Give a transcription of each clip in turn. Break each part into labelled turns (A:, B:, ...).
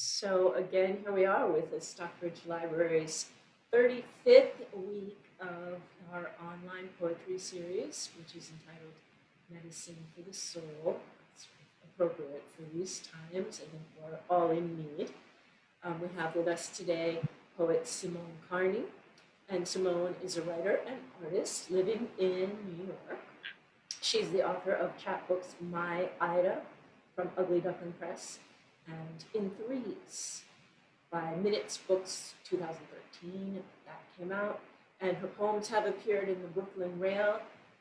A: So again, here we are with the Stockbridge Library's 35th week of our online poetry series, which is entitled Medicine for the Soul. It's appropriate for these times. I think we're all in need. We have with us today poet Simone Kearney, and Simone is a writer and artist living in New York. She's the author of chapbooks My Ida from Ugly Duckling Press and In Threes by Minutes Books 2013. That came out. And her poems have appeared in the Brooklyn Rail,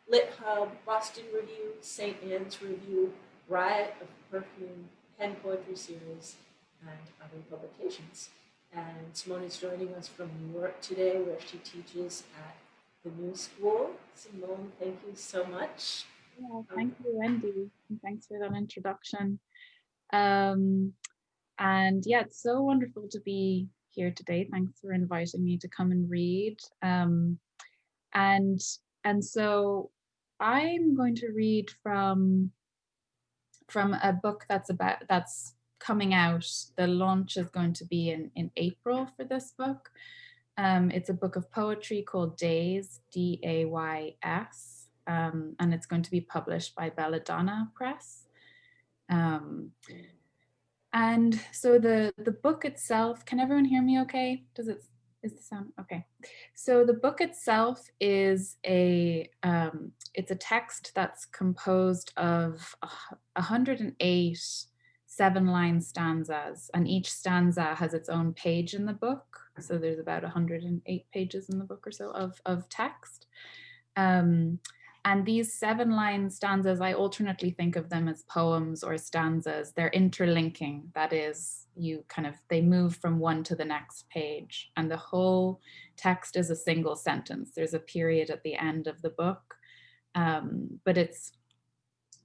A: Lit Hub, Boston Review, St. Anne's Review, Riot of Perfume, Pen Poetry Series, and other publications. And Simone is joining us from New York today, where she teaches at the New School. Simone, thank you so much.
B: Yeah, thank you, Wendy, and thanks for that introduction. And yeah, it's so wonderful to be here today. Thanks for inviting me to come and read. And so I'm going to read from a book that's coming out. The launch is going to be in April for this book. It's a book of poetry called Days, Days, and it's going to be published by Belladonna Press. And so the book itself, can everyone hear me okay? Is the sound okay? So the book itself is it's a text that's composed of 108 7-line stanzas, and each stanza has its own page in the book. So there's about 108 pages in the book or so of text. And these 7-line stanzas, I alternately think of them as poems or stanzas. They're interlinking. That is, they move from one to the next page. And the whole text is a single sentence. There's a period at the end of the book. But it's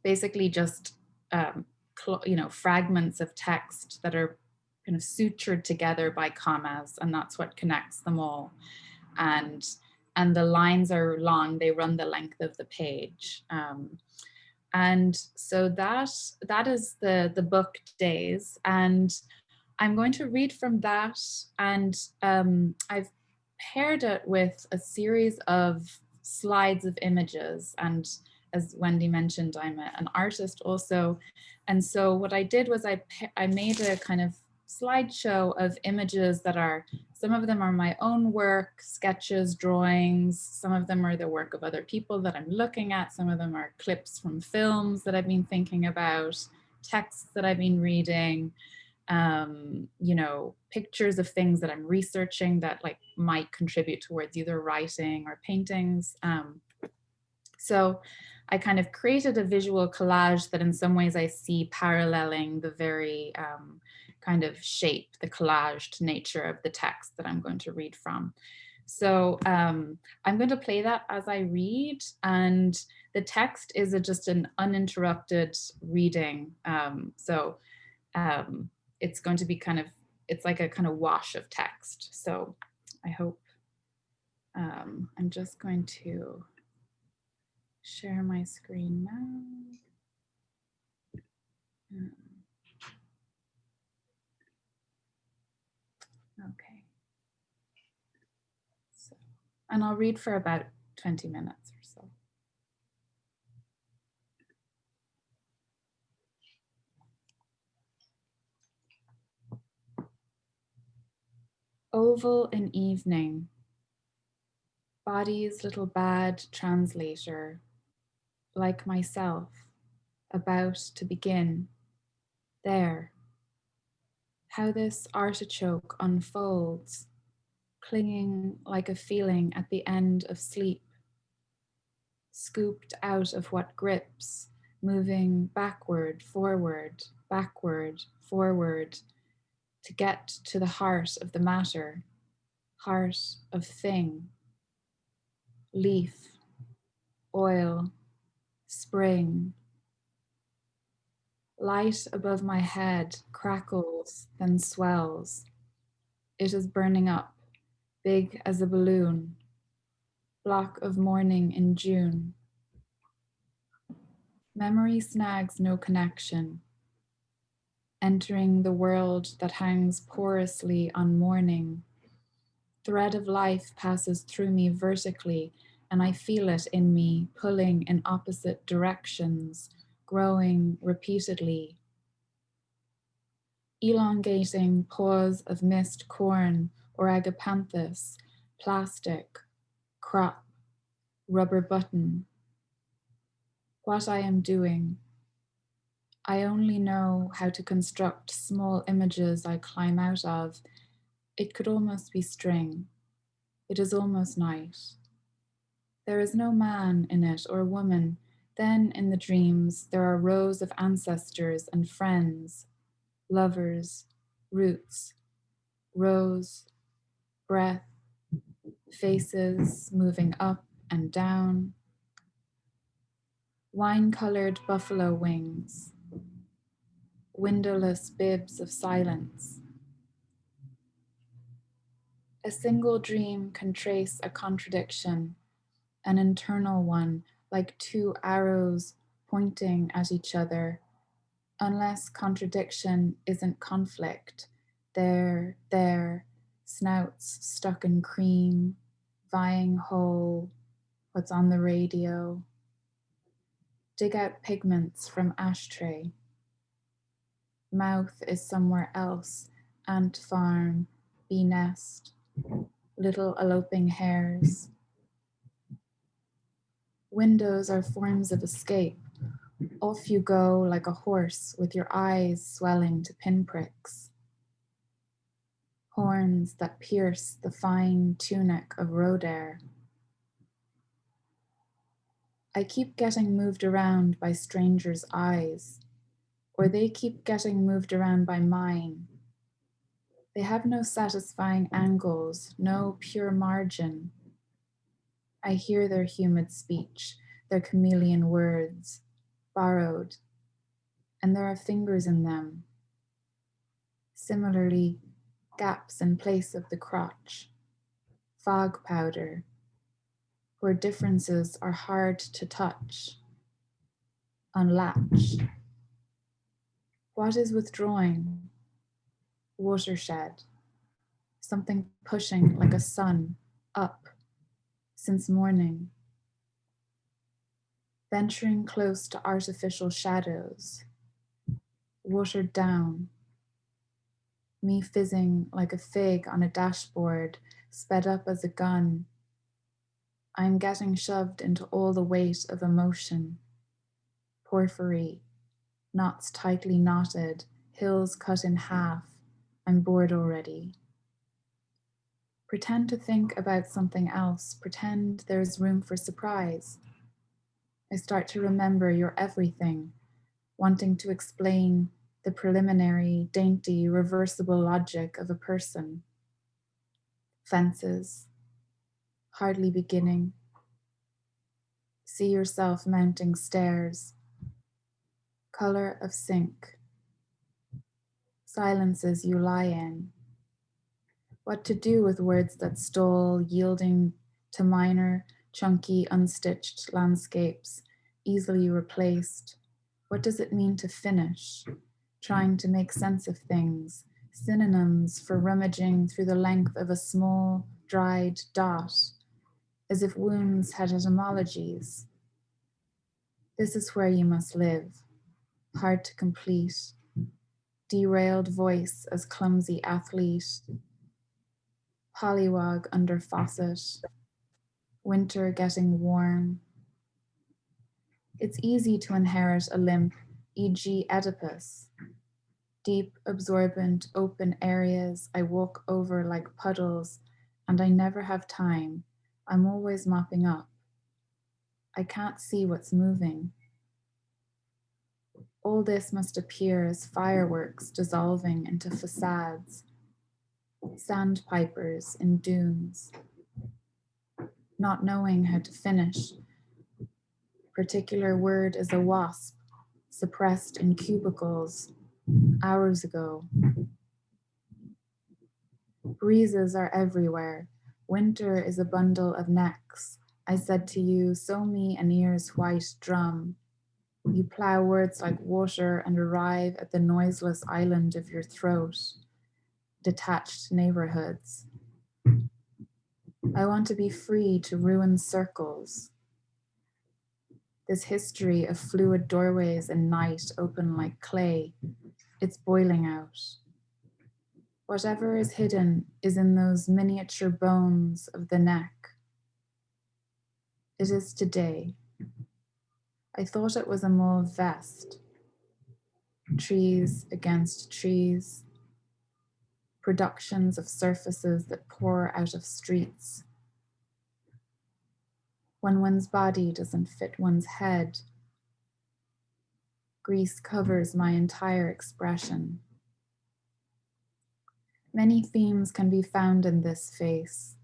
B: basically just, fragments of text that are kind of sutured together by commas. And that's what connects them all. And the lines are long, they run the length of the page. And so that is the book Days. And I'm going to read from that. And I've paired it with a series of slides of images. And as Wendy mentioned, I'm an artist also. And so what I did was I made a kind of slideshow of images that are, some of them are my own work, sketches, drawings. Some of them are the work of other people that I'm looking at. Some of them are clips from films that I've been thinking about, texts that I've been reading, pictures of things that I'm researching that might contribute towards either writing or paintings. So I kind of created a visual collage that in some ways I see paralleling the very kind of shape, the collaged nature of the text that I'm going to read from. So I'm going to play that as I read, and the text is just an uninterrupted reading. It's going to be it's like a kind of wash of text. So I hope I'm just going to share my screen now. Okay. So, and I'll read for about 20 minutes or so. Oval in evening, body's little bad translator, like myself, about to begin. There, how this artichoke unfolds, clinging like a feeling at the end of sleep, scooped out of what grips, moving backward, forward, to get to the heart of the matter, heart of thing, leaf, oil, spring. Light above my head crackles, then swells. It is burning up, big as a balloon. Block of morning in June. Memory snags no connection. entering the world that hangs porously on morning. Thread of life passes through me vertically, and I feel it in me, pulling in opposite directions, growing repeatedly. Elongating pause of mist corn or agapanthus, plastic, crop, rubber button. What I am doing. I only know how to construct small images I climb out of. It could almost be string. It is almost night. There is no man in it or woman. Then in the dreams, there are rows of ancestors and friends, lovers, roots, rows, breath, faces moving up and down, wine-colored buffalo wings, windowless bibs of silence. A single dream can trace a contradiction, an internal one, like two arrows pointing at each other, unless contradiction isn't conflict. There, snouts stuck in cream, vying whole, what's on the radio. Dig out pigments from ashtray. Mouth is somewhere else, ant farm, bee nest, little eloping hares. Windows are forms of escape. Off you go like a horse with your eyes swelling to pinpricks. Horns that pierce the fine tunic of road air. I keep getting moved around by strangers' eyes, or they keep getting moved around by mine. They have no satisfying angles, no pure margin. I hear their humid speech, their chameleon words, borrowed, and there are fingers in them. Similarly, gaps in place of the crotch, fog powder, where differences are hard to touch, unlatch. What is withdrawing? Watershed, something pushing like a sun up since morning, venturing close to artificial shadows, watered down, me fizzing like a fig on a dashboard, sped up as a gun. I am getting shoved into all the weight of emotion, porphyry, knots tightly knotted, hills cut in half. I'm bored already. Pretend to think about something else. Pretend there is room for surprise. I start to remember your everything, wanting to explain the preliminary, dainty, reversible logic of a person. Fences, hardly beginning. See yourself mounting stairs. Color of sink. Silences you lie in. What to do with words that stall, yielding to minor, chunky, unstitched landscapes, easily replaced. What does it mean to finish? Trying to make sense of things, synonyms for rummaging through the length of a small, dried dot, as if wounds had etymologies. This is where you must live, hard to complete, derailed voice as clumsy athlete, pollywog under faucet, winter getting warm. It's easy to inherit a limp, e.g. Oedipus. Deep, absorbent, open areas I walk over like puddles, and I never have time. I'm always mopping up. I can't see what's moving. All this must appear as fireworks dissolving into facades, sandpipers in dunes, not knowing how to finish. Particular word is a wasp, suppressed in cubicles hours ago. Breezes are everywhere. Winter is a bundle of necks. I said to you, sew me an ear's white drum. You plow words like water and arrive at the noiseless island of your throat, detached neighborhoods. I want to be free to ruin circles. This history of fluid doorways and night open like clay, it's boiling out. Whatever is hidden is in those miniature bones of the neck. It is today. I thought it was a mauve vest. Trees against trees. Productions of surfaces that pour out of streets. When one's body doesn't fit one's head, grease covers my entire expression. Many themes can be found in this face.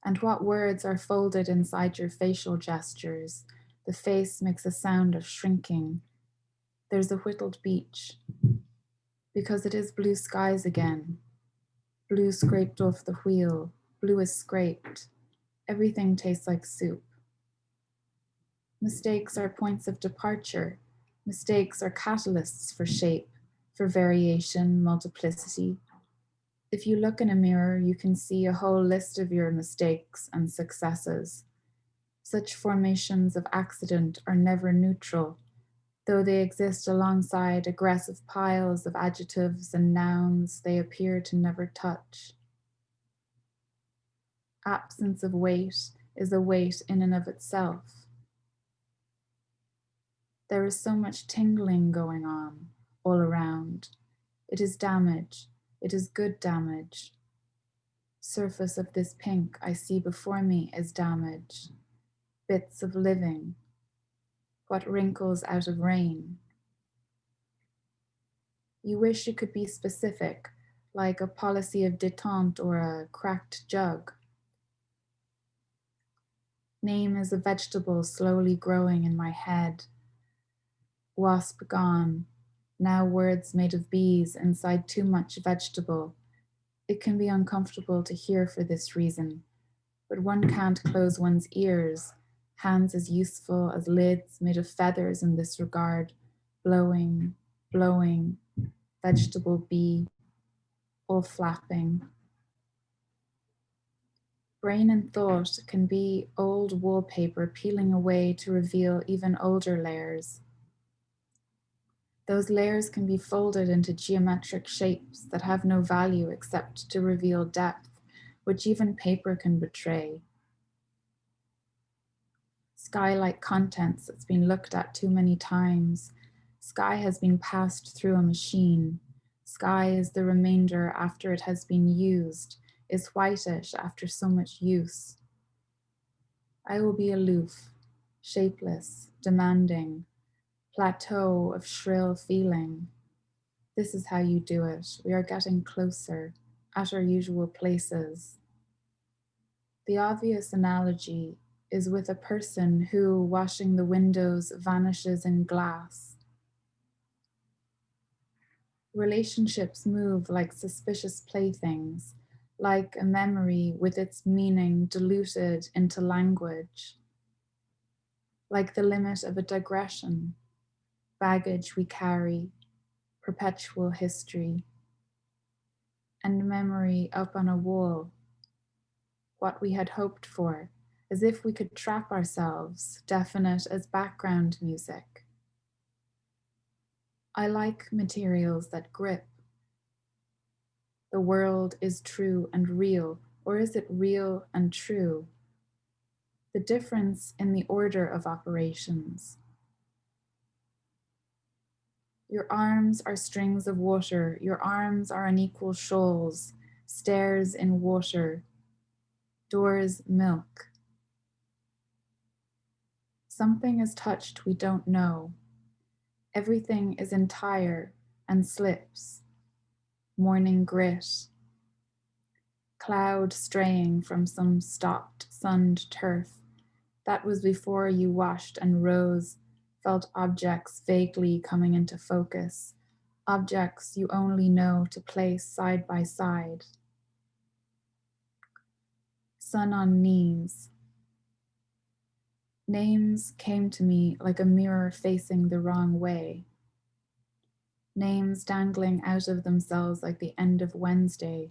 B: And what words are folded inside your facial gestures? The face makes a sound of shrinking. There's a whittled beach. Because it is blue skies again. Blue scraped off the wheel. Blue is scraped. Everything tastes like soup. Mistakes are points of departure. Mistakes are catalysts for shape, for variation, multiplicity. If you look in a mirror, you can see a whole list of your mistakes and successes. Such formations of accident are never neutral, though they exist alongside aggressive piles of adjectives and nouns they appear to never touch. Absence of weight is a weight in and of itself. There is so much tingling going on all around. It is damage. It is good damage. Surface of this pink I see before me is damage. Bits of living. What wrinkles out of rain. You wish you could be specific, like a policy of détente or a cracked jug. Name is a vegetable slowly growing in my head. Wasp gone. Now words made of bees inside too much vegetable. It can be uncomfortable to hear for this reason, but one can't close one's ears. Hands as useful as lids made of feathers in this regard. Blowing, blowing, vegetable bee, all flapping. Brain and thought can be old wallpaper peeling away to reveal even older layers. Those layers can be folded into geometric shapes that have no value except to reveal depth, which even paper can betray. Sky-like contents that's been looked at too many times. Sky has been passed through a machine. Sky is the remainder after it has been used, is whitish after so much use. I will be aloof, shapeless, demanding, plateau of shrill feeling. This is how you do it. We are getting closer, at our usual places. The obvious analogy is with a person who, washing the windows, vanishes in glass. Relationships move like suspicious playthings, like a memory with its meaning diluted into language, like the limit of a digression, baggage we carry, perpetual history, and memory up on a wall, what we had hoped for, as if we could trap ourselves, definite as background music. I like materials that grip. The world is true and real, or is it real and true? The difference in the order of operations. Your arms are strings of water, your arms are unequal shoals, stairs in water, doors milk. Something is touched we don't know. Everything is entire and slips. Morning grit. Cloud straying from some stopped, sunned turf. That was before you washed and rose, felt objects vaguely coming into focus, objects you only know to place side by side. Sun on knees. Names came to me like a mirror facing the wrong way. Names dangling out of themselves like the end of Wednesday.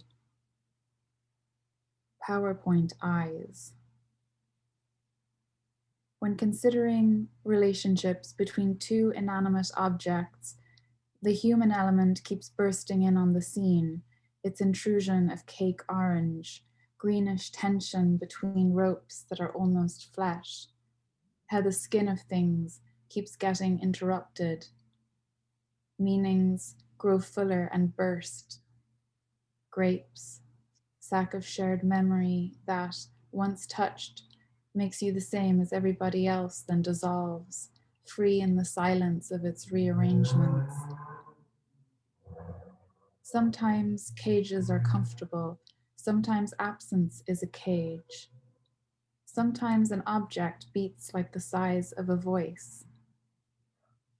B: PowerPoint eyes. When considering relationships between two inanimate objects, the human element keeps bursting in on the scene, its intrusion of cake orange, greenish tension between ropes that are almost flesh, how the skin of things keeps getting interrupted. Meanings grow fuller and burst. Grapes, sack of shared memory that, once touched, makes you the same as everybody else, then dissolves, free in the silence of its rearrangements. Sometimes cages are comfortable, sometimes absence is a cage. Sometimes an object beats like the size of a voice.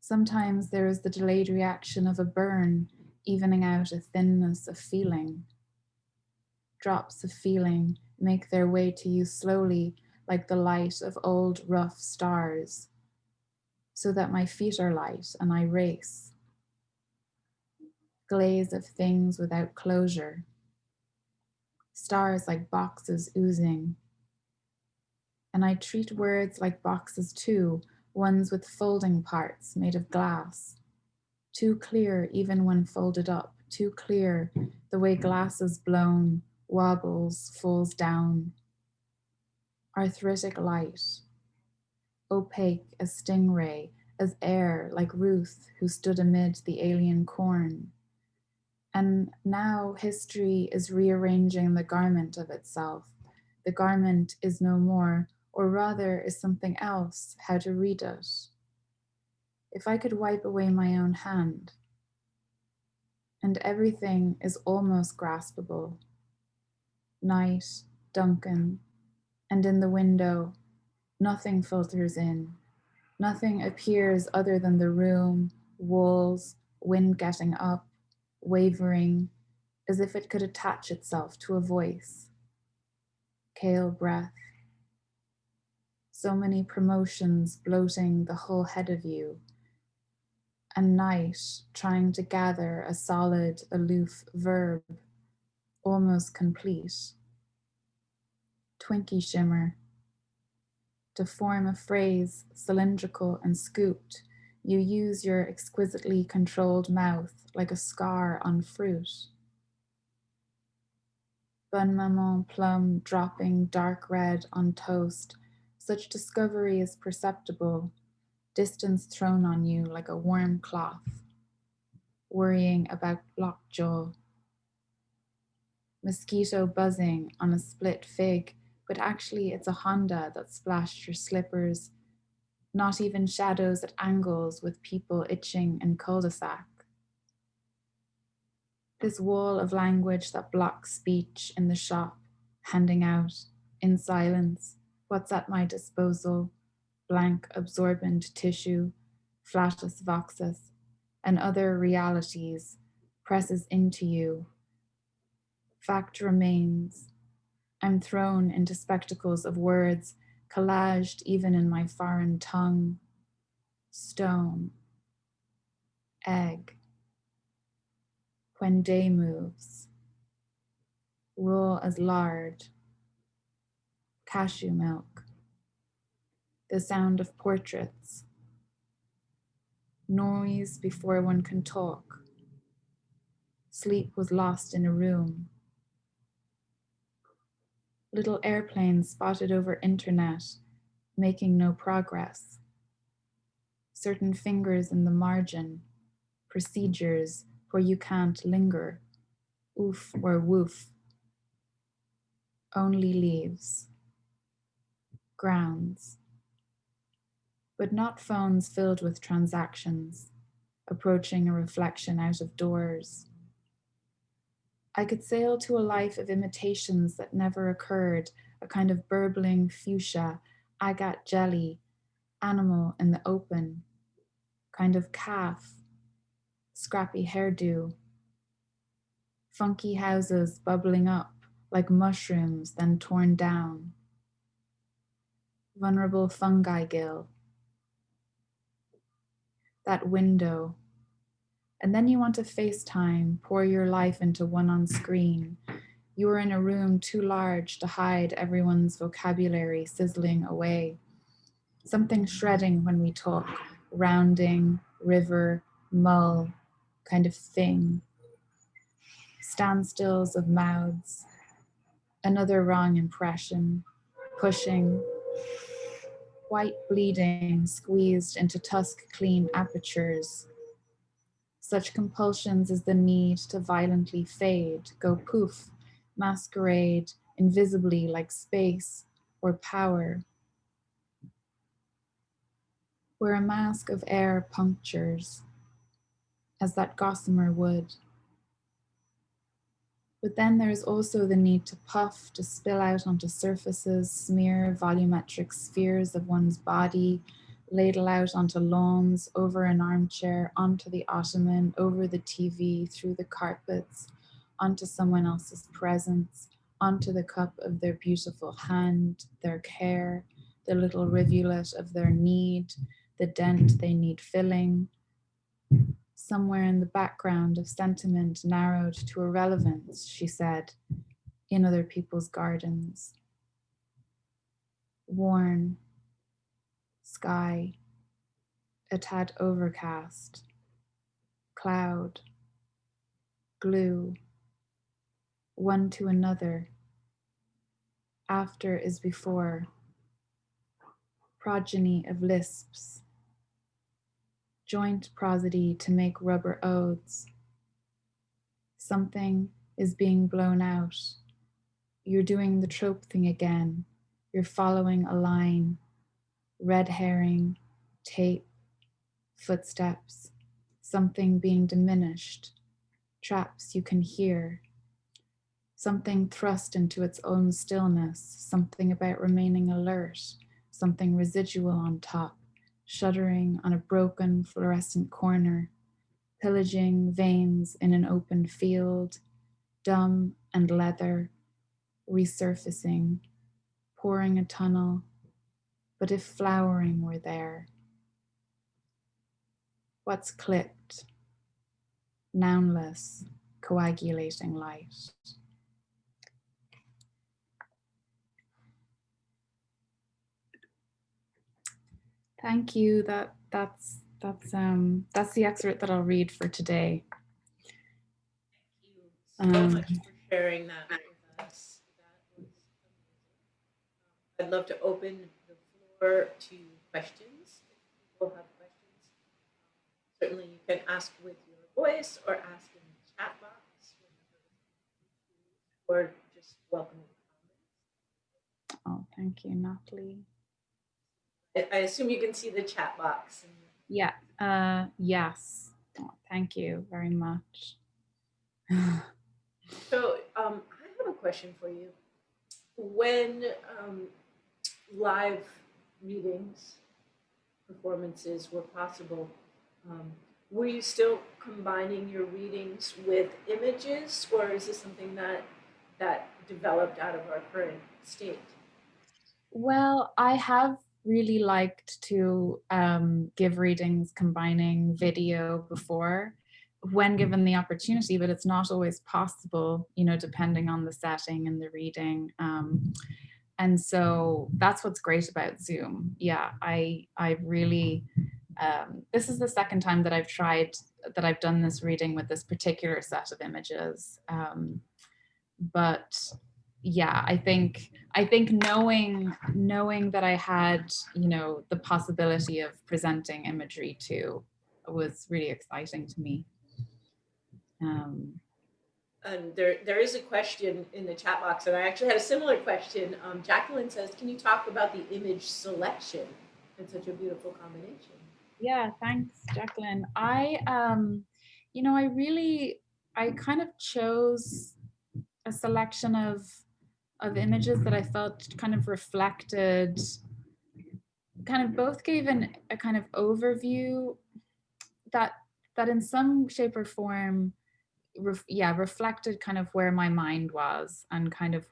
B: Sometimes there is the delayed reaction of a burn, evening out a thinness of feeling. Drops of feeling make their way to you slowly, like the light of old rough stars, so that my feet are light and I race. Glaze of things without closure. Stars like boxes oozing. And I treat words like boxes too, ones with folding parts made of glass. Too clear even when folded up, too clear the way glass is blown, wobbles, falls down. Arthritic light, opaque as stingray, as air like Ruth who stood amid the alien corn. And now history is rearranging the garment of itself. The garment is no more, or rather is something else, how to read it. If I could wipe away my own hand, and everything is almost graspable. Night, Duncan, and in the window, nothing filters in. Nothing appears other than the room, walls, wind getting up, wavering, as if it could attach itself to a voice. Kale breath. So many promotions bloating the whole head of you. And night trying to gather a solid, aloof verb, almost complete. Twinkie shimmer. To form a phrase cylindrical and scooped, you use your exquisitely controlled mouth like a scar on fruit. Bonne maman plum dropping dark red on toast, such discovery is perceptible, distance thrown on you like a warm cloth. Worrying about lockjaw. Mosquito buzzing on a split fig, but actually it's a Honda that splashed your slippers. Not even shadows at angles with people itching in cul-de-sac. This wall of language that blocks speech in the shop, handing out, in silence, what's at my disposal, blank absorbent tissue, flatus voxus, and other realities, presses into you. Fact remains. I'm thrown into spectacles of words, collaged even in my foreign tongue. Stone. Egg. When day moves. Raw as lard. Cashew milk. The sound of portraits. Noise before one can talk. Sleep was lost in a room. Little airplanes spotted over internet, making no progress. Certain fingers in the margin, procedures where you can't linger, oof or woof. Only leaves. Grounds. But not phones filled with transactions, approaching a reflection out of doors. I could sail to a life of imitations that never occurred, a kind of burbling fuchsia, agate jelly, animal in the open, kind of calf, scrappy hairdo, funky houses bubbling up like mushrooms then torn down. vulnerable fungi gill, that window. And then you want to FaceTime, pour your life into one on screen. You are in a room too large to hide everyone's vocabulary sizzling away. Something shredding when we talk, rounding, river, mull, kind of thing. Standstills of mouths. Another wrong impression. Pushing. White bleeding squeezed into tusk clean apertures. Such compulsions as the need to violently fade, go poof, masquerade invisibly like space or power, where a mask of air punctures, as that gossamer would. But then there is also the need to puff, to spill out onto surfaces, smear volumetric spheres of one's body, ladle out onto lawns, over an armchair, onto the ottoman, over the TV, through the carpets, onto someone else's presence, onto the cup of their beautiful hand, their care, the little rivulet of their need, the dent they need filling. Somewhere in the background of sentiment narrowed to irrelevance, she said, in other people's gardens. Worn, sky, a tad overcast, cloud, glue, one to another. After is before, progeny of lisps, joint prosody to make rubber oaths. Something is being blown out. You're doing the trope thing again. You're following a line, red herring, tape, footsteps, something being diminished, traps you can hear, something thrust into its own stillness, something about remaining alert, something residual on top, shuddering on a broken fluorescent corner, pillaging veins in an open field, dumb and leather, resurfacing, pouring a tunnel, but if flowering were there. What's clipped? Nounless, coagulating light. Thank you. That's the excerpt that I'll read for today.
A: Thank you so much for sharing that with us. That was amazing. I'd love to open the floor to questions. If people have questions, certainly you can ask with your voice or ask in the chat box, or just welcome comments.
B: Oh, thank you, Natalie.
A: I assume you can see the chat box.
B: Yeah. Yes. Oh, thank you very much.
A: So I have a question for you. When live readings, performances were possible, were you still combining your readings with images, or is this something that developed out of our current state?
B: Well, I have really liked to give readings combining video before when given the opportunity, but it's not always possible, depending on the setting and the reading. And so that's what's great about Zoom. Yeah, I really, this is the second time that I've done this reading with this particular set of images. But yeah, I think knowing that I had, the possibility of presenting imagery too was really exciting to me.
A: And there is a question in the chat box, and I actually had a similar question. Jacqueline says, "Can you talk about the image selection? It's such a beautiful combination."
B: Yeah, thanks, Jacqueline. I kind of chose a selection of images that I felt kind of reflected, kind of both gave a kind of overview that in some shape or form reflected kind of where my mind was and kind of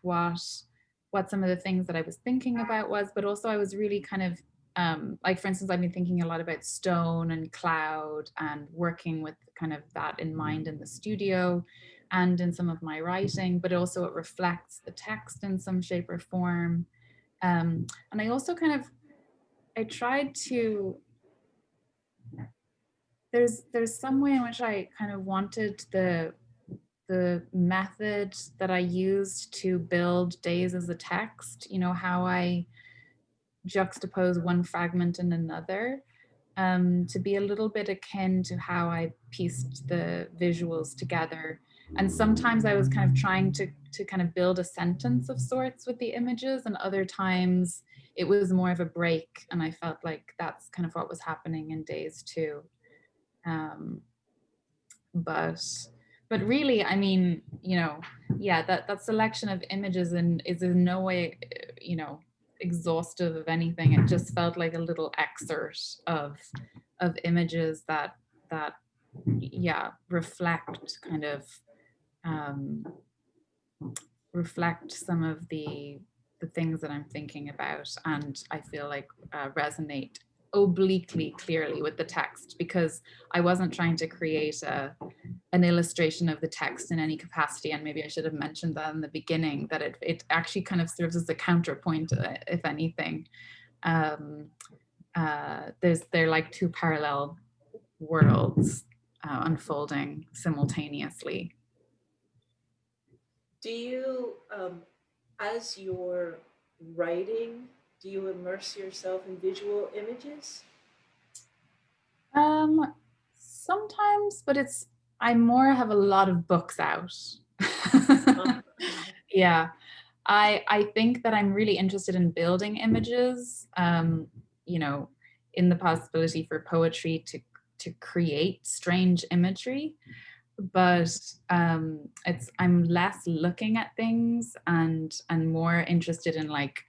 B: what some of the things that I was thinking about was, but also I was really kind of like, for instance, I've been thinking a lot about stone and cloud and working with kind of that in mind in the studio and in some of my writing, but also it reflects the text in some shape or form. And I also kind of, I tried to, there's some way in which I kind of wanted the method that I used to build Days as a text, you know, how I juxtapose one fragment and another, to be a little bit akin to how I pieced the visuals together. And sometimes I was kind of trying to kind of build a sentence of sorts with the images, and other times it was more of a break. And I felt like that's kind of what was happening in Days too. Um, but but really, I mean, you know, yeah, that selection of images and is in no way, you know, exhaustive of anything. It just felt like a little excerpt of images that yeah, reflect kind of um reflect some of the things that I'm thinking about, and I feel like resonate obliquely clearly with the text, because I wasn't trying to create an illustration of the text in any capacity. And maybe I should have mentioned that in the beginning, that it actually kind of serves as a counterpoint, if anything. Um, they're like two parallel worlds unfolding simultaneously.
A: Do you, as you're writing, do you immerse yourself in visual images?
B: Sometimes, but it's, I more have a lot of books out.
A: Uh,
B: Yeah, I think that I'm really interested in building images, you know, in the possibility for poetry to create strange imagery. But it's, I'm less looking at things and more interested in like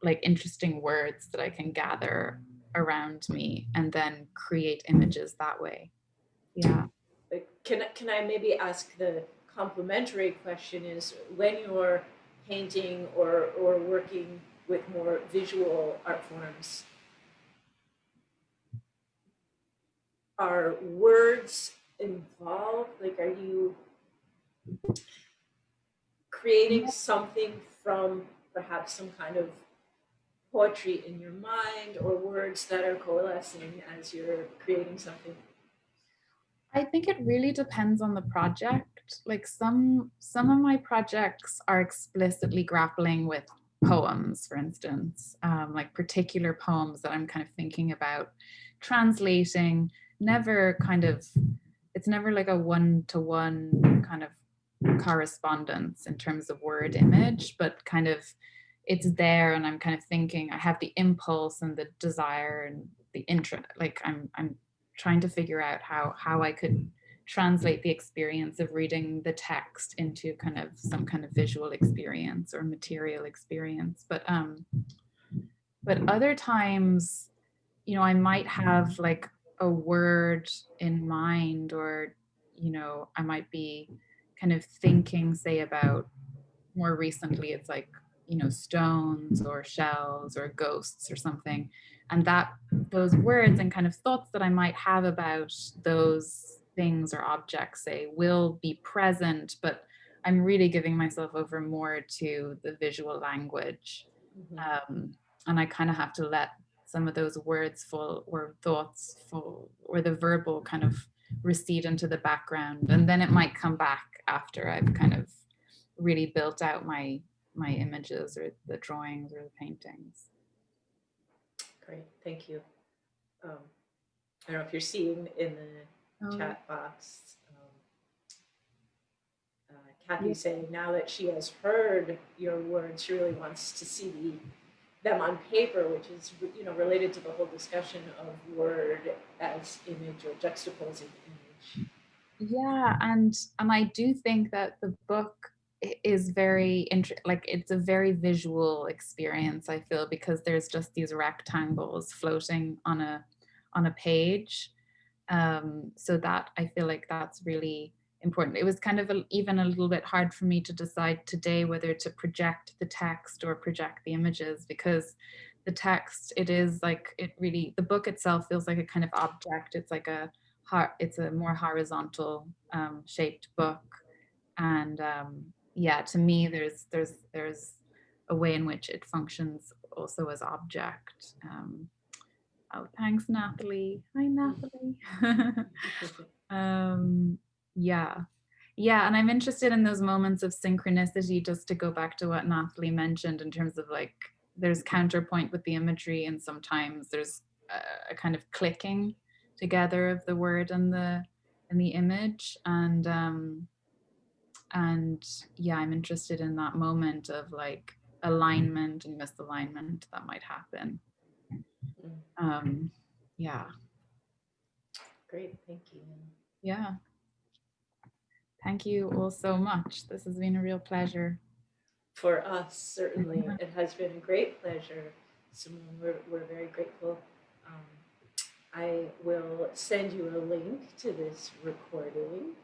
B: like interesting words that I can gather around me and then create images that way. Yeah.
A: can I maybe ask the complementary question is when you're painting or working with more visual art forms, are words involved? Like, are you creating something from perhaps some kind of poetry in your mind or words that are coalescing as you're creating something?
B: I think it really depends on the project. Like some of my projects are explicitly grappling with poems, for instance, like particular poems that I'm kind of thinking about translating. Never kind of, it's never like a one-to-one kind of correspondence in terms of word image, but kind of it's there, and I'm kind of thinking, I have the impulse and the desire and the interest, like I'm trying to figure out how I could translate the experience of reading the text into kind of some kind of visual experience or material experience. But other times, you know, I might have like a word in mind, or, you know, I might be kind of thinking, say, about, more recently, it's like, you know, stones or shells or ghosts or something. And that those words and kind of thoughts that I might have about those things or objects, say, will be present, but I'm really giving myself over more to the visual language.
A: Mhm.
B: Um, and I kind of have to let some of those words fall, or thoughts fall, or the verbal kind of recede into the background. And then it might come back after I've kind of really built out my images or the drawings or the paintings.
A: Great, thank you. Um, I don't know if you're seeing in the
B: Oh,
A: chat box, Kathy
B: yeah.
A: saying now that she has heard your words, she really wants to see them on paper, which is, you know, related to the whole discussion of word as image or juxtaposing image.
B: Yeah, and I do think that the book is very like it's a very visual experience, I feel, because there's just these rectangles floating on a page. So that, I feel like that's really important. It was kind of even a little bit hard for me to decide today whether to project the text or project the images, because the text, it is like, it really, the book itself feels like a kind of object. It's like it's a more horizontal shaped book. And yeah, to me, there's a way in which it functions also as object. Oh, thanks, Natalie. Hi, Natalie. Yeah. Yeah, and I'm interested in those moments of synchronicity, just to go back to what Natalie mentioned in terms of like, there's counterpoint with the imagery, and sometimes there's a kind of clicking together of the word and the image. And yeah, I'm interested in that moment of like alignment and misalignment that might happen. Yeah.
A: Great, thank you.
B: Yeah. Thank you all so much. This has been a real pleasure.
A: For us, certainly, it has been a great pleasure, Simone. We're very grateful. I will send you a link to this recording